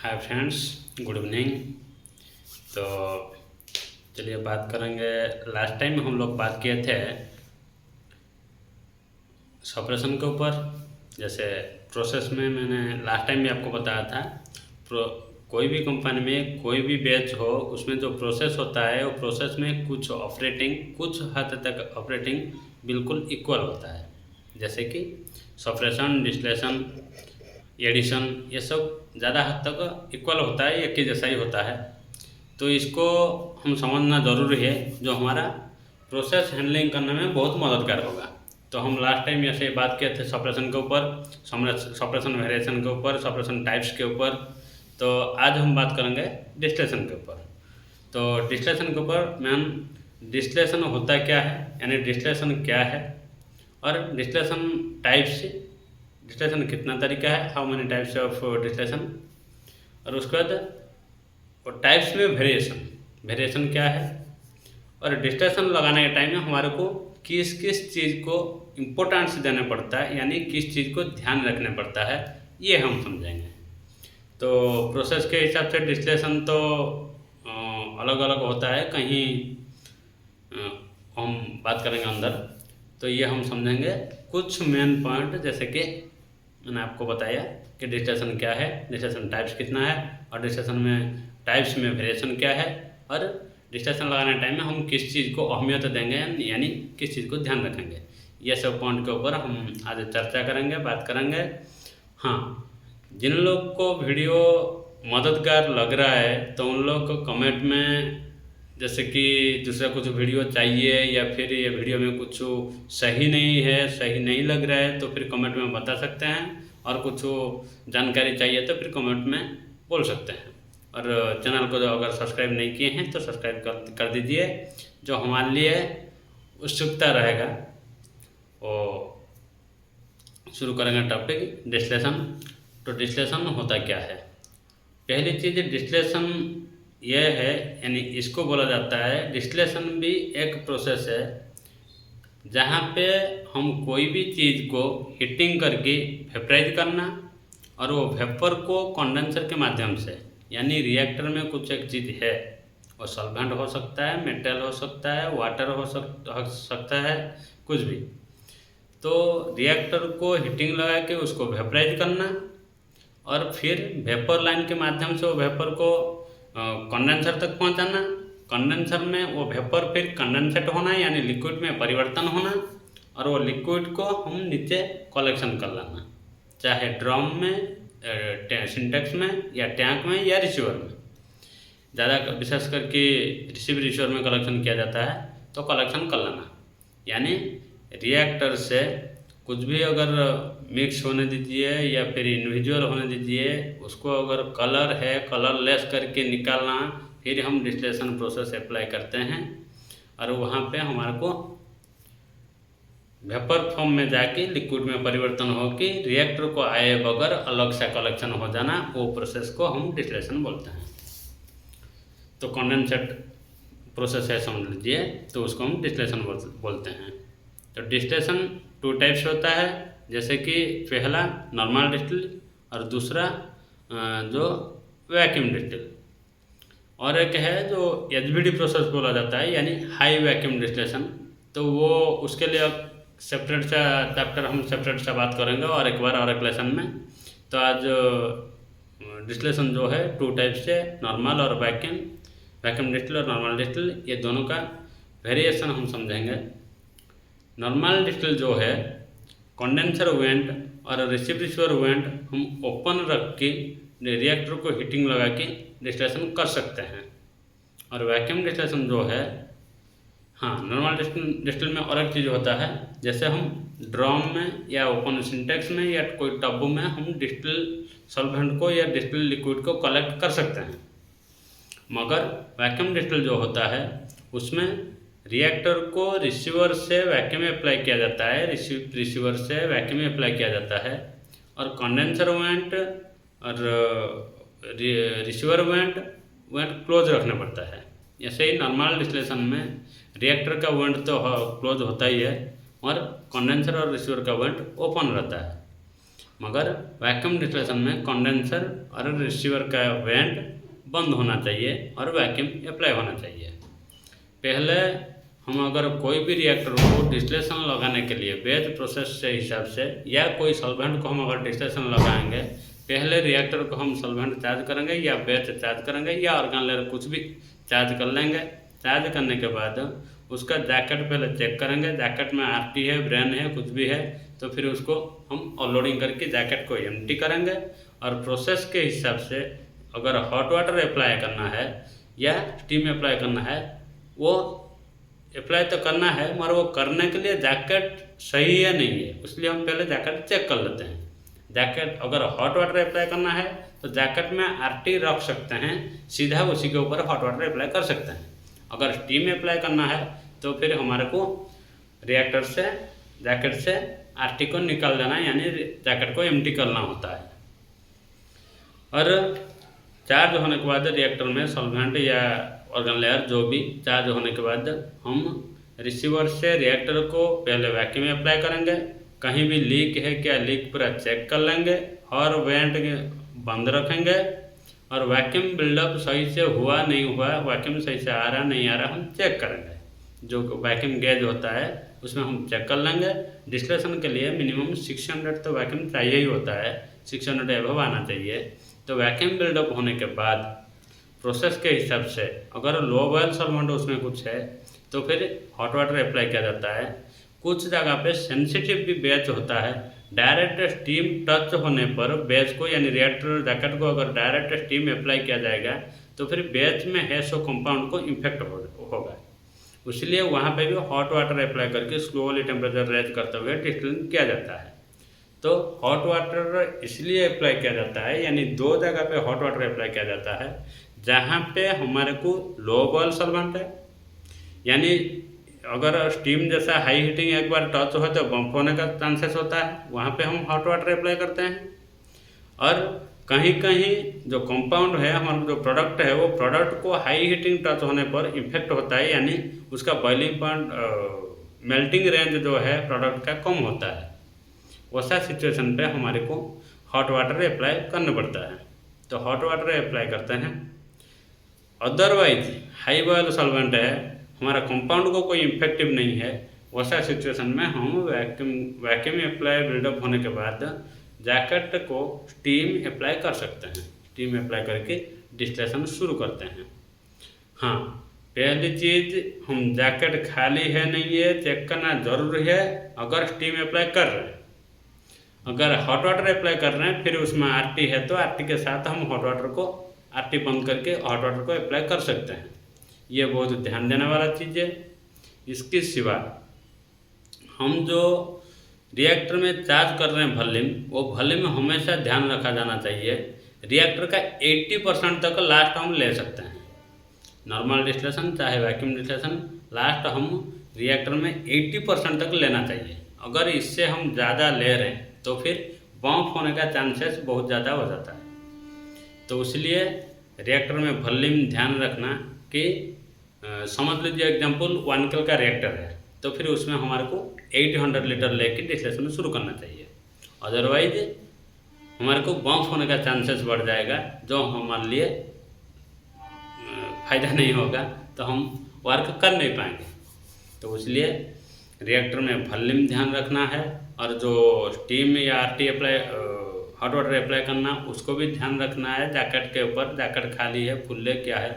Hi friends, good evening. तो चलिए बात करेंगे। लास्ट टाइम हम लोग बात किए थे सप्रेशन के ऊपर। जैसे प्रोसेस में मैंने लास्ट टाइम भी आपको बताया था, कोई भी कंपनी में कोई भी बैच हो उसमें जो प्रोसेस होता है वो प्रोसेस में कुछ हद तक ऑपरेटिंग बिल्कुल इक्वल होता है। जैसे कि सप्रेशन, डिस्टिलेशन, एडिशन, ये सब ज़्यादा हद तक इक्वल होता है, एक ही जैसा ही होता है। तो इसको हम समझना ज़रूरी है, जो हमारा प्रोसेस हैंडलिंग करने में बहुत मददगार होगा। तो हम लास्ट टाइम ऐसे बात किए थे सप्रेशन के ऊपर, सप्रेशन वेरिएशन के ऊपर, सप्रेशन टाइप्स के ऊपर। तो आज हम बात करेंगे डिस्टिलेशन के ऊपर। तो डिस्टिलेशन के ऊपर मैम, डिस्टिलेशन होता क्या है, यानी डिस्टिलेशन क्या है, और डिस्टिलेशन टाइप्स, डिस्टिलेशन कितना तरीका है, how many types of distillation, और उसके बाद और टाइप्स में वेरिएशन क्या है, और डिस्टिलेशन लगाने के टाइम में हमारे को किस किस चीज़ को इम्पोर्टेंस देना पड़ता है, यानी किस चीज़ को ध्यान रखना पड़ता है, ये हम समझेंगे। तो प्रोसेस के हिसाब से डिस्टिलेशन तो अलग अलग होता है, कहीं हम बात करेंगे अंदर। तो ये हम समझेंगे कुछ मेन पॉइंट, जैसे कि मैंने आपको बताया कि डिस्टिलेशन क्या है, डिस्टिलेशन टाइप्स कितना है, और डिस्टिलेशन में टाइप्स में वेरिएशन क्या है, और डिस्टिलेशन लगाने टाइम में हम किस चीज़ को अहमियत देंगे, यानी किस चीज़ को ध्यान रखेंगे। ये सब पॉइंट के ऊपर हम आज चर्चा करेंगे, बात करेंगे। हाँ, जिन लोग को वीडियो मददगार लग रहा है तो उन लोग को कमेंट में, जैसे कि दूसरा कुछ वीडियो चाहिए या फिर ये वीडियो में कुछ सही नहीं है, सही नहीं लग रहा है, तो फिर कमेंट में बता सकते हैं। और कुछ जानकारी चाहिए तो फिर कमेंट में बोल सकते हैं। और चैनल को जो अगर सब्सक्राइब नहीं किए हैं तो सब्सक्राइब कर दीजिए, जो हमारे लिए उत्सुकता रहेगा। और शुरू करेंगे टॉपिक डिस्टिलेशन। तो डिस्टिलेशन होता क्या है। पहली चीज़, डिस्टिलेशन यह है, यानी इसको बोला जाता है, डिस्टिलेशन भी एक प्रोसेस है जहाँ पे हम कोई भी चीज़ को हीटिंग करके वेपराइज करना, और वो वेपर को कंडेंसर के माध्यम से, यानी रिएक्टर में कुछ एक चीज़ है, वो सॉल्वेंट हो सकता है, मेटल हो सकता है, वाटर हो सकता है, कुछ भी। तो रिएक्टर को हीटिंग लगा के उसको वेपराइज करना, और फिर वेपर लाइन के माध्यम से वो वेपर को कंडेंसर तक पहुंचाना। कंडेंसर में वो वेपर फिर कंडेंसेट होना, यानी लिक्विड में परिवर्तन होना, और वो लिक्विड को हम नीचे कलेक्शन कर लाना, चाहे ड्रम में, सिंटेक्स में, या टैंक में, या रिसीवर में। ज़्यादा विशेष करके रिसीवर में कलेक्शन किया जाता है, तो कलेक्शन कर लेना। यानी रिएक्टर से कुछ भी अगर मिक्स होने दीजिए या फिर इंडिविजुअल होने दीजिए, उसको अगर कलर है कलर लेस करके निकालना, फिर हम डिस्टिलेशन प्रोसेस अप्लाई करते हैं, और वहाँ पे हमारे को वेपर फॉर्म में जाके लिक्विड में परिवर्तन हो कि रिएक्टर को आए बगैर अलग सा कलेक्शन हो जाना, वो प्रोसेस को हम डिस्टिलेशन बोलते हैं। तो कंडेंसेट प्रोसेस है समझ लीजिए, तो उसको हम डिस्टिलेशन बोलते हैं। तो डिस्टिलेशन 2 टाइप्स होता है, जैसे कि पहला नॉर्मल डिस्टिल, और दूसरा जो वैक्यूम डिस्टिल, और एक है जो एचवीडी प्रोसेस बोला जाता है, यानी हाई वैक्यूम डिस्टिलेशन। तो वो उसके लिए सेपरेट सा चैप्टर हम सेपरेट सा बात करेंगे, और एक बार और एक लेसन में। तो आज डिस्टिलेशन जो है 2 टाइप्स से, नॉर्मल और वैक्यूम डिस्टिल और नॉर्मल डिस्टिल, ये दोनों का वेरिएशन हम समझेंगे। नॉर्मल डिस्टिल जो है, कंडेंसर वेंट और रिसीवर वेंट हम ओपन रख के रिएक्टर को हीटिंग लगा के डिस्टिलेशन कर सकते हैं। और वैक्यूम डिस्टिलेशन जो है, हाँ, नॉर्मल डिस्टिल में और एक चीज़ होता है, जैसे हम ड्रम में या ओपन सिंटेक्स में या कोई टब में हम डिस्टिल सॉल्वेंट को या डिस्टिल लिक्विड को कलेक्ट कर सकते हैं। मगर वैक्यूम डिस्टिल जो होता है, उसमें रिएक्टर को रिसीवर से वैक्यूम अप्लाई किया जाता है, रिसीवर से वैक्यूम अप्लाई किया जाता है, और कंडेंसर वेंट और रिसीवर वेंट क्लोज रखना पड़ता है। ऐसे ही नॉर्मल डिस्टिलेशन में रिएक्टर का वेंट तो क्लोज होता ही है, और कंडेंसर और रिसीवर का वेंट ओपन रहता है। मगर वैक्यूम डिस्टिलेशन में कंडेंसर और रिसीवर का वेंट बंद होना चाहिए और वैक्यूम अप्लाई होना चाहिए। पहले हम अगर कोई भी रिएक्टर को डिस्टिलेशन लगाने के लिए बैच प्रोसेस से हिसाब से या कोई सॉल्वेंट को हम अगर डिस्टिलेशन लगाएंगे, पहले रिएक्टर को हम सॉल्वेंट चार्ज करेंगे या बैच चार्ज करेंगे या ऑर्गन लेयर कुछ भी चार्ज कर लेंगे। चार्ज करने के बाद उसका जैकेट पहले चेक करेंगे, जैकेट में आरटी है, ब्रेन है, कुछ भी है तो फिर उसको हम ऑनलोडिंग करके जैकेट को एम्प्टी करेंगे। और प्रोसेस के हिसाब से अगर हॉट वाटर अप्लाई करना है या स्टीम अप्लाई करना है, वो अप्लाई तो करना है मगर वो करने के लिए जैकेट सही है नहीं है, इसलिए हम पहले जैकेट चेक कर लेते हैं। जैकेट अगर हॉट वाटर अप्लाई करना है तो जैकेट में आरटी रख सकते हैं, सीधा उसी के ऊपर हॉट वाटर अप्लाई कर सकते हैं। अगर स्टीम अप्लाई करना है तो फिर हमारे को रिएक्टर से जैकेट से आरटी को निकाल देना, यानी जैकेट को एम्प्टी करना होता है। और चार्ज होने के बाद रिएक्टर में सॉल्वेंट या ऑर्गन लेयर जो भी चार्ज होने के बाद हम रिसीवर से रिएक्टर को पहले वैक्यूम अप्लाई करेंगे। कहीं भी लीक है क्या, लीक पूरा चेक कर लेंगे और वेंट बंद रखेंगे। और वैक्यूम बिल्डअप सही से हुआ नहीं हुआ, वैक्यूम सही से आ रहा नहीं आ रहा, हम चेक करेंगे। जो वैक्यूम गेज होता है उसमें हम चेक कर लेंगे। डिस्टिलेशन के लिए मिनिमम 600 तो वैक्यूम चाहिए ही होता है, 600 एबव आना चाहिए। तो वैक्यूम बिल्डअप होने के बाद प्रोसेस के हिसाब से अगर लो बॉयल सॉल्वेंट उसमें कुछ है तो फिर हॉट वाटर अप्लाई किया जाता है। कुछ जगह पे सेंसिटिव भी बैच होता है, डायरेक्ट स्टीम टच होने पर बैच को यानी रिएक्टर जैकेट को अगर डायरेक्ट स्टीम अप्लाई किया जाएगा तो फिर बैच में हैशो कंपाउंड को इन्फेक्ट होगा, इसलिए वहाँ पे भी हॉट वाटर अप्लाई करके स्लोली टेम्परेचर रेज करते हुए डिस्टिलेशन किया जाता है। तो हॉट वाटर इसलिए अप्लाई किया जाता है, यानी दो जगह पे हॉट वाटर अप्लाई किया जाता है। जहाँ पे हमारे को लो बॉयल सॉल्वेंट है, यानी अगर स्टीम जैसा हाई हीटिंग एक बार टच हो तो बम्प होने का चांसेस होता है, वहाँ पे हम हॉट वाटर अप्लाई करते हैं। और कहीं कहीं जो कंपाउंड है, हमारा जो प्रोडक्ट है, वो प्रोडक्ट को हाई हीटिंग टच होने पर इफेक्ट होता है, यानी उसका बॉइलिंग पॉइंट मेल्टिंग रेंज जो है प्रोडक्ट का कम होता है। वैसा सिचुएशन पे हमारे को हॉट वाटर अप्लाई करना पड़ता है, तो हॉट वाटर अप्लाई करते हैं। अदरवाइज हाई बॉयल सॉल्वेंट है, हमारा कंपाउंड को कोई इफेक्टिव नहीं है, वैसा सिचुएशन में हम वैक्यूम अप्लाई बिल्डअप होने के बाद जैकेट को स्टीम अप्लाई कर सकते हैं। स्टीम अप्लाई करके डिस्टिलेशन शुरू करते हैं। हाँ, पहली चीज़ हम जैकेट खाली है नहीं है चेक करना जरूरी है। अगर स्टीम अप्लाई कर रहे हैं, अगर हॉट वाटर अप्लाई कर रहे हैं, फिर उसमें आरटी है तो आरटी के साथ हम हॉट वाटर को आरटी बंद करके हॉट वाटर को अप्लाई कर सकते हैं। ये बहुत ध्यान देने वाला चीज़ है। इसके सिवा हम जो रिएक्टर में चार्ज कर रहे हैं वॉल्यूम, वो वॉल्यूम में हमेशा ध्यान रखा जाना चाहिए। रिएक्टर का 80% तक लास्ट हम ले सकते हैं। नॉर्मल डिस्टिलेशन चाहे वैक्यूम डिस्टिलेशन, लास्ट हम रिएक्टर में 80% तक लेना चाहिए। अगर इससे हम ज़्यादा ले रहे हैं तो फिर बम्प होने का चांसेस बहुत ज़्यादा हो जाता है। तो इसलिए रिएक्टर में वॉल्यूम ध्यान रखना कि समझ लीजिए एग्जांपल 1 kg का रिएक्टर है तो फिर उसमें हमारे को 800 लीटर लेके डिस्टिलेशन शुरू करना चाहिए। अदरवाइज हमारे को बम्प होने का चांसेस बढ़ जाएगा, जो हमारे लिए फ़ायदा नहीं होगा, तो हम वर्क कर नहीं पाएंगे। तो इसलिए रिएक्टर में वॉल्यूम ध्यान रखना है, और जो स्टीम या RT apply hot water apply करना उसको भी ध्यान रखना है। जैकेट के ऊपर जैकेट खाली है फुल है क्या है,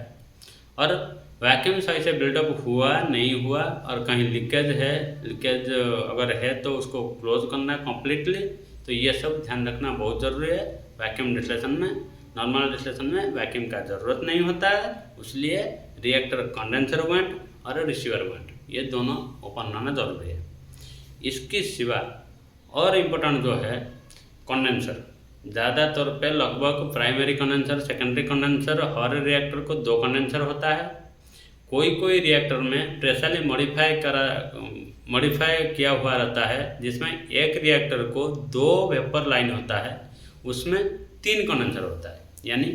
और वैक्यूम सही से बिल्डअप हुआ नहीं हुआ, और कहीं लीकेज है, लीकेज अगर है तो उसको क्लोज करना है कम्प्लीटली। तो ये सब ध्यान रखना बहुत ज़रूरी है वैक्यूम डिस्टिलेशन में। नॉर्मल डिस्टिलेशन में वैक्यूम का ज़रूरत नहीं होता है, इसलिए रिएक्टर कंडेंसर वेंट और रिसीवर वेंट ये दोनों ओपन रहना ज़रूरी है। इसके सिवा और इम्पोर्टेंट जो है कंडेंसर, ज़्यादातर पे लगभग प्राइमरी कंडेंसर सेकेंडरी कंडेंसर, हर रिएक्टर को 2 कंडेंसर होता है। कोई कोई रिएक्टर में स्पेशली मॉडिफाई किया हुआ रहता है, जिसमें एक रिएक्टर को 2 वेपर लाइन होता है, उसमें 3 कंडेंसर होता है। यानी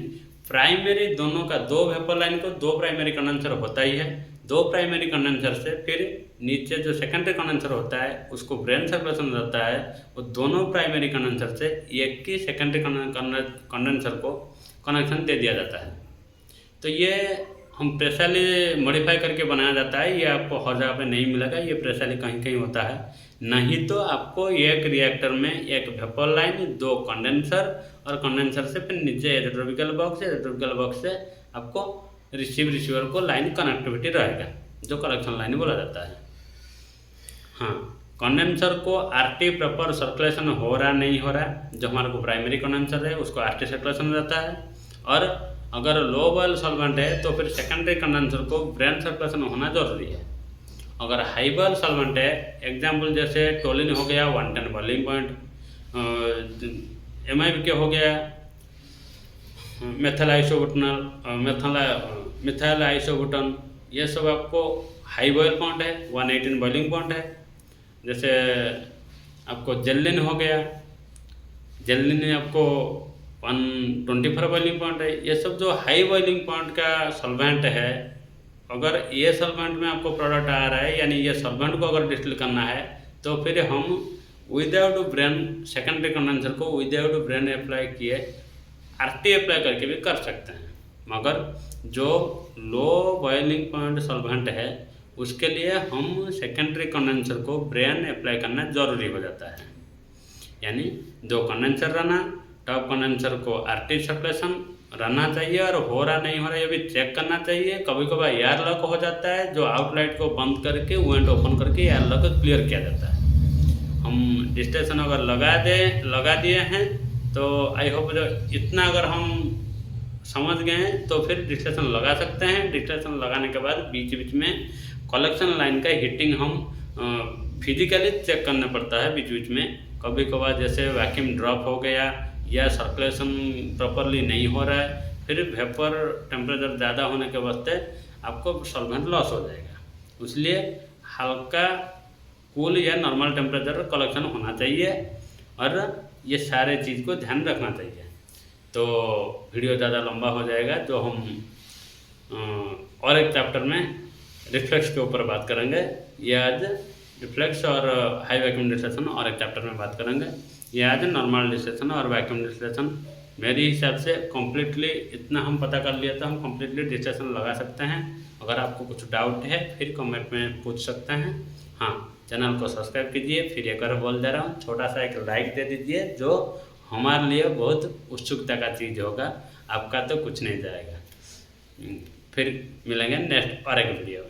प्राइमरी दोनों का 2 वेपर लाइन को 2 प्राइमरी कंडेंसर होता ही है। 2 प्राइमरी कंडेंसर से फिर नीचे जो सेकेंडरी कंडेंसर होता है उसको ब्रेन सर्कुलेशन रहता है, वो दोनों प्राइमरी कंडेंसर से एक ही सेकेंडरी कंडेंसर को कनेक्शन दे दिया जाता है। तो ये हम प्रेशरली मॉडिफाई करके बनाया जाता है, ये आपको हर जगह पे नहीं मिलेगा, ये प्रेशरली कहीं कहीं होता है। नहीं तो आपको एक रिएक्टर में एक वेपर लाइन, 2 कंडेंसर और कंडेंसर से फिर नीचे इलेक्ट्रोकेमिकल बॉक्स है, इलेक्ट्रोकेमिकल बॉक्स से आपको रिसीवर को लाइन कनेक्टिविटी रहेगा, जो कलेक्शन लाइन बोला जाता है। हाँ, कंडेंसर को आरटी प्रॉपर सर्कुलेशन हो रहा नहीं हो रहा, जो हमारे को प्राइमरी कंडेंसर है उसको आरटी सर्कुलेशन रहता है, और अगर लो बॉयल सॉल्वेंट है तो फिर सेकेंडरी कंडेंसर को ब्रेन सर्कुलेशन होना जरूरी है। अगर हाई बॉयल सॉल्वेंट है, एग्जाम्पल जैसे टोलिन हो गया 110 बॉइलिंग पॉइंट, MIBK हो गया, मेथल आइसोबुटन, ये सब आपको हाई बॉयल पॉइंट है, 118 बॉइलिंग पॉइंट है। जैसे आपको जेलिन हो गया, जेलिन आपको 124 बॉइलिंग पॉइंट है। ये सब जो हाई बॉइलिंग पॉइंट का सॉल्वेंट है, अगर ये सॉल्वेंट में आपको प्रोडक्ट आ रहा है, यानी ये सॉल्वेंट को अगर डिस्टिल करना है, तो फिर हम विदाउट ब्रेन सेकेंडरी कंडेंसर को विदाउट ब्रेन अप्लाई किए आरटी अप्लाई करके भी कर सकते हैं। मगर जो लो बॉइलिंग पॉइंट सॉल्वेंट है उसके लिए हम सेकेंडरी कंडेंसर को ब्रेन अप्लाई करना ज़रूरी हो जाता है। यानी 2 कंडेंसर रहना, टॉप कंडेंसर को आरटी सर्कुलेशन रहना चाहिए, और हो रहा नहीं हो रहा ये भी चेक करना चाहिए। कभी कभार एयर लॉक हो जाता है, जो आउटलाइट को बंद करके वेंट ओपन करके एयर लॉक क्लियर किया जाता है। हम डिस्टेंशन अगर लगा दिए हैं तो आई होप जो इतना अगर हम समझ गए हैं तो फिर डिस्टेंशन लगा सकते हैं। डिस्टेंशन लगाने के बाद बीच बीच में कलेक्शन लाइन का हीटिंग हम फिजिकली चेक करना पड़ता है बीच बीच में। कभी कभार जैसे वैक्यूम ड्रॉप हो गया या सर्कुलेशन प्रॉपरली नहीं हो रहा है, फिर वेपर टेम्परेचर ज़्यादा होने के वास्ते आपको सॉल्वेंट लॉस हो जाएगा। इसलिए हल्का कूल या नॉर्मल टेम्परेचर कलेक्शन होना चाहिए, और ये सारे चीज़ को ध्यान रखना चाहिए। तो वीडियो ज़्यादा लंबा हो जाएगा, जो हम और एक चैप्टर में रिफ्लेक्स के ऊपर बात करेंगे। ये आज रिफ्लेक्स और हाई वैक्यूम डिस्टिलेशन और एक चैप्टर में बात करेंगे। ये आज नॉर्मल डिस्टिलेशन और वैक्यूम डिस्टिलेशन मेरे हिसाब से कम्प्लीटली इतना हम पता कर लिया था, हम कम्प्लीटली डिस्टिलेशन लगा सकते हैं। अगर आपको कुछ डाउट है फिर कमेंट में पूछ सकते हैं। हाँ, चैनल को सब्सक्राइब कीजिए। फिर एक बार बोल दे रहा हूँ, छोटा सा एक लाइक दे दीजिए, जो हमारे लिए बहुत उत्सुकता का चीज़ होगा, आपका तो कुछ नहीं जाएगा। फिर मिलेंगे नेक्स्ट और एक वीडियो में।